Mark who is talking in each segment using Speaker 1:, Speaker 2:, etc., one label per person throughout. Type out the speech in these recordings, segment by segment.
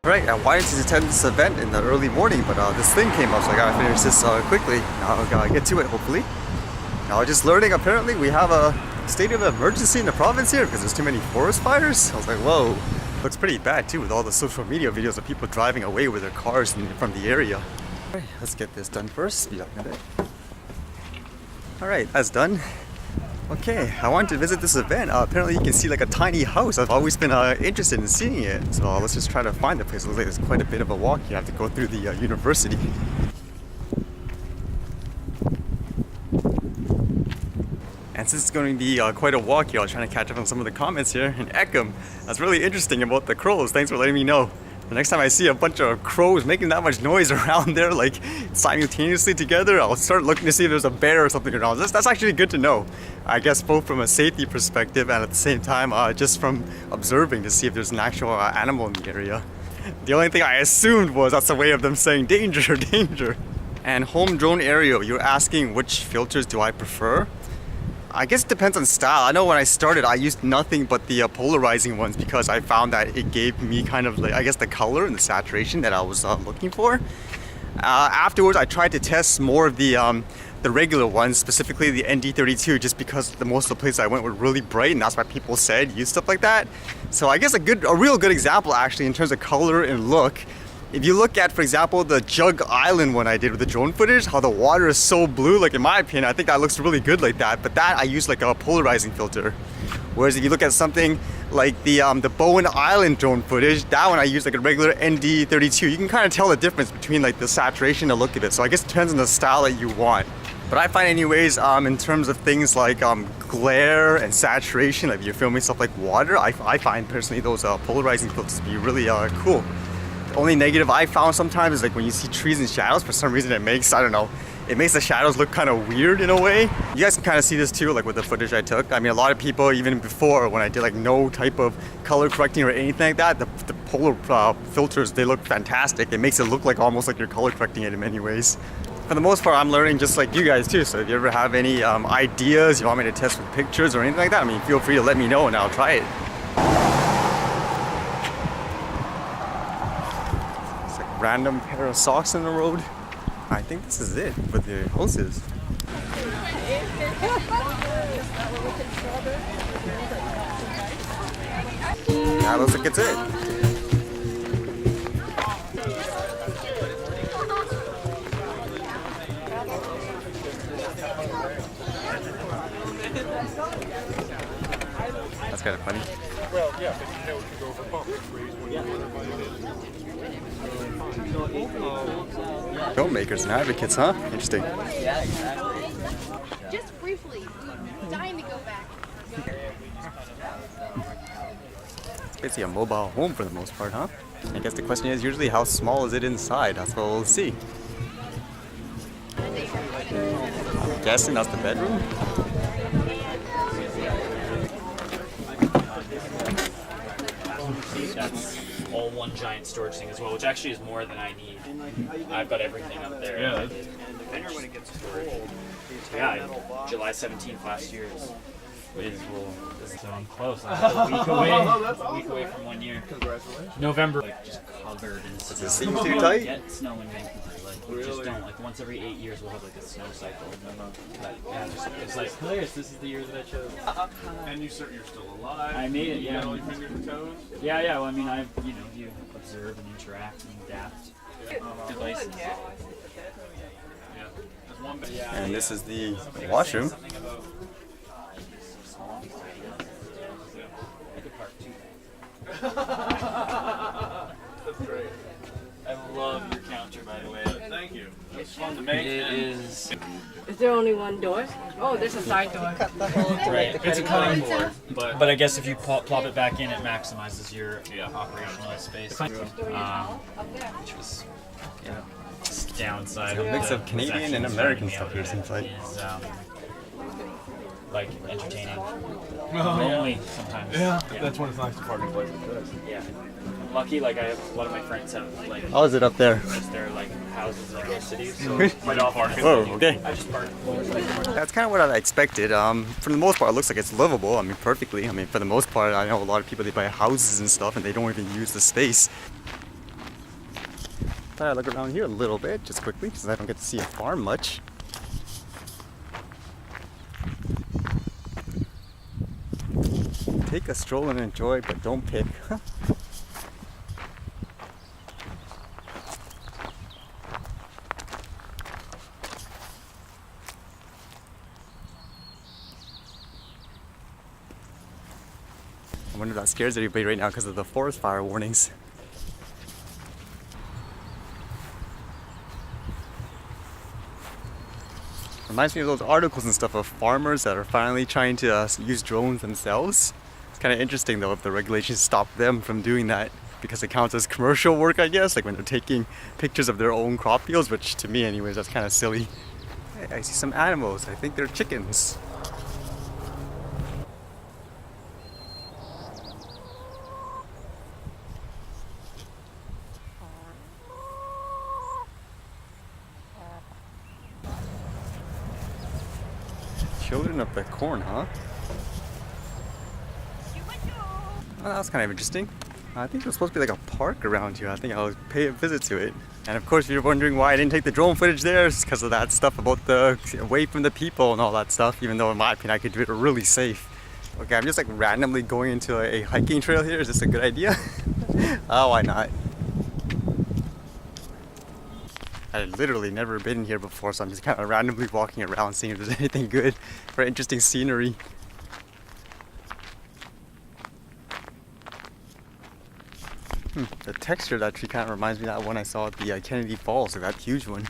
Speaker 1: Alright, I wanted to attend this event in the early morning, but this thing came up, so I gotta finish this quickly. Now I gotta get to it, hopefully. Now, just learning, apparently we have a state of emergency in the province here because there's too many forest fires. I was like, whoa. Looks pretty bad too with all the social media videos of people driving away with their cars from the area. Alright, let's get this done first. Speed up a bit. Alright, that's done. Okay, I wanted to visit this event. Apparently you can see like a tiny house. I've always been interested in seeing it. So let's just try to find the place. It looks like there's quite a bit of a walk. You have to go through the university. And since it's going to be quite a walk here, I was trying to catch up on some of the comments here. And Eckham, that's really interesting about the crows. Thanks for letting me know. The next time I see a bunch of crows making that much noise around there, like simultaneously together, I'll start looking to see if there's a bear or something around. That's actually good to know. I guess both from a safety perspective and at the same time just from observing to see if there's an actual animal in the area. The only thing I assumed was that's a way of them saying danger, danger. And home drone aerial, you're asking which filters do I prefer? I guess it depends on style. I know when I started I used nothing but the polarizing ones because I found that it gave me kind of like, I guess, the color and the saturation that I was looking for. Afterwards I tried to test more of the regular ones, specifically the ND32, just because most of the places I went were really bright and that's why people said use stuff like that. So I guess a real good example actually in terms of color and look, if you look at, for example, the Jug Island one I did with the drone footage, how the water is so blue, like in my opinion, I think that looks really good like that. But that I use like a polarizing filter. Whereas if you look at something like the Bowen Island drone footage, that one I use like a regular ND32. You can kind of tell the difference between like the saturation and look of it. So I guess it depends on the style that you want. But I find anyways, in terms of things like glare and saturation, like if you're filming stuff like water, I find personally those polarizing filters to be really cool. The only negative I found sometimes is like when you see trees and shadows, for some reason it makes, I don't know, it makes the shadows look kind of weird in a way. You guys can kind of see this too, like with the footage I took. I mean, a lot of people, even before when I did like no type of color correcting or anything like that, the polar filters, they look fantastic. It makes it look like almost like you're color correcting it in many ways. For the most part, I'm learning just like you guys too. So if you ever have any ideas you want me to test with pictures or anything like that, I mean, feel free to let me know and I'll try it. Random pair of socks in the road. I think this is it with the hoses. Yeah, looks like it's it. That's kind of funny. Well, yeah, but you know, go over pump. Filmmakers and advocates, huh? Interesting.
Speaker 2: Yeah, exactly. Just briefly, we're dying to go back.
Speaker 1: It's basically a mobile home for the most part, huh? I guess the question is usually how small is it inside? That's what we'll see. I'm guessing that's the bedroom.
Speaker 3: That's all one giant storage thing as well, which actually is more than I need. I've got everything up there. Yeah. Depending when it gets storage. Yeah, July 17th last year so I'm close. I'm a week away. A week away from 1 year. Congratulations. November, like just covered in snow.
Speaker 1: Does it seem too tight?
Speaker 3: Get snow in Vancouver. Like we just don't. Like once every 8 years we'll have like a snow cycle. Yeah, it's like hilarious. This is the year that I chose.
Speaker 4: And you're still alive.
Speaker 3: I made it.
Speaker 4: You
Speaker 3: Yeah.
Speaker 4: got all your fingers and toes.
Speaker 3: Yeah. Well, I mean, you observe and interact and adapt devices.
Speaker 4: Yeah.
Speaker 1: And this is the washroom.
Speaker 4: That's great.
Speaker 3: I love your counter, by the way.
Speaker 4: Thank you. It's fun to make.
Speaker 3: It is.
Speaker 5: Is there only one door? Oh, there's a side door.
Speaker 3: Right. It's a cutting board, but I guess if you plop it back in, it maximizes your operational space. Which was downside.
Speaker 1: It's a mix of Canadian and American stuff here, seems like.
Speaker 3: Is, like entertaining. Lonely sometimes.
Speaker 4: Yeah, that's when it's nice to party places.
Speaker 3: Yeah. I'm lucky, like I have a lot of my friends have like
Speaker 1: How is it up there?
Speaker 3: just their like houses in the cities, so quite often.
Speaker 1: Whoa, okay.
Speaker 3: I just park.
Speaker 1: That's kind of what I expected. For the most part, it looks like it's livable. I mean, perfectly. I mean, for the most part, I know a lot of people, they buy houses and stuff and they don't even use the space. Thought I'd look around here a little bit, just quickly, because I don't get to see a farm much. Take a stroll and enjoy, but don't pick. I wonder if that scares everybody right now because of the forest fire warnings. Reminds me of those articles and stuff of farmers that are finally trying to use drones themselves. It's kind of interesting though if the regulations stop them from doing that because it counts as commercial work, I guess, like when they're taking pictures of their own crop fields, which to me anyways, that's kind of silly. Hey, I see some animals. I think they're chickens. Children of the corn, huh? Well, that was kind of interesting. I think there's supposed to be like a park around here. I think I'll pay a visit to it. And of course, if you're wondering why I didn't take the drone footage there, it's because of that stuff about the away from the people and all that stuff, even though in my opinion I could do it really safe. Okay, I'm just like randomly going into a hiking trail here. Is this a good idea? Oh, why not? I've literally never been here before, so I'm just kind of randomly walking around seeing if there's anything good for interesting scenery. The texture of that tree kind of reminds me of that one I saw at the Kennedy Falls, like that huge one.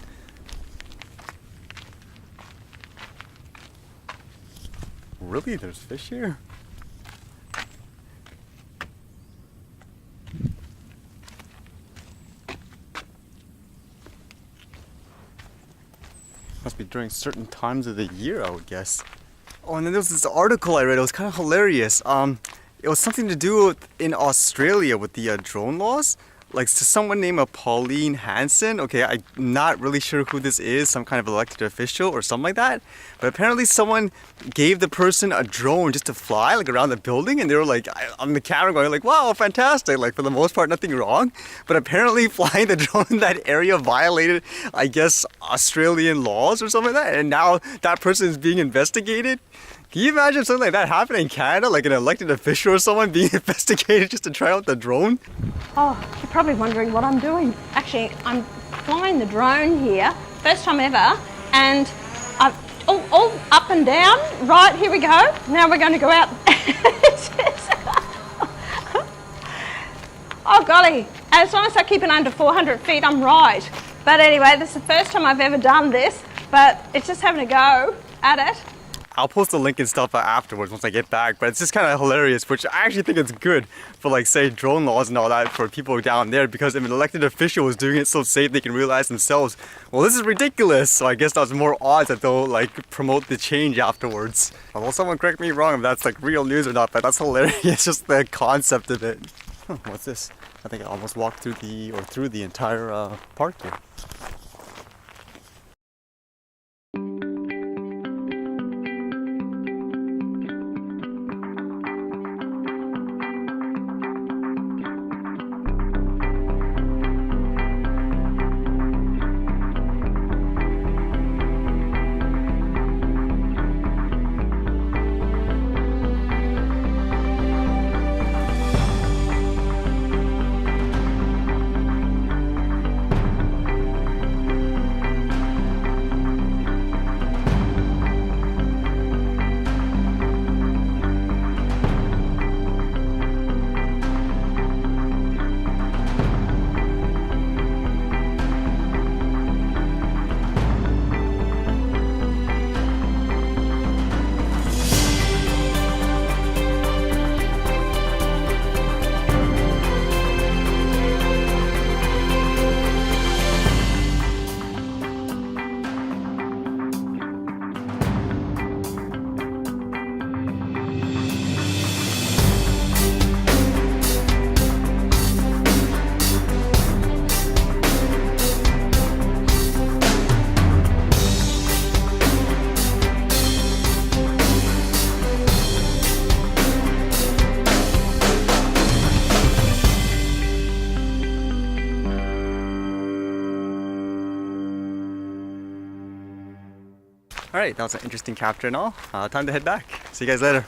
Speaker 1: Really? There's fish here? Must be during certain times of the year, I would guess. Oh, and then there was this article I read. It was kind of hilarious. It was something to do with in Australia with the drone laws. Like to someone named Pauline Hanson. Okay, I'm not really sure who this is, some kind of elected official or something like that. But apparently someone gave the person a drone just to fly like around the building, and they were like on the camera going like, wow, fantastic. Like for the most part, nothing wrong. But apparently flying the drone in that area violated, I guess, Australian laws or something like that. And now that person is being investigated. Can you imagine something like that happening in Canada? Like an elected official or someone being investigated just to try out the drone?
Speaker 6: Oh, you're probably wondering what I'm doing. Actually, I'm flying the drone here, first time ever, and I'm all up and down. Right, here we go. Now we're going to go out. Oh golly, as long as I keep it under 400 feet, I'm right. But anyway, this is the first time I've ever done this, but it's just having a go at it.
Speaker 1: I'll post the link and stuff afterwards once I get back, but it's just kind of hilarious, which I actually think it's good for like say drone laws and all that for people down there, because if an elected official is doing it so safe they can realize themselves, well, this is ridiculous. So I guess there's more odds that they'll like promote the change afterwards. Although someone correct me wrong if that's like real news or not, but that's hilarious, just the concept of it. Huh, what's this? I think I almost walked through the entire park here. Alright, that was an interesting capture and all. Time to head back. See you guys later.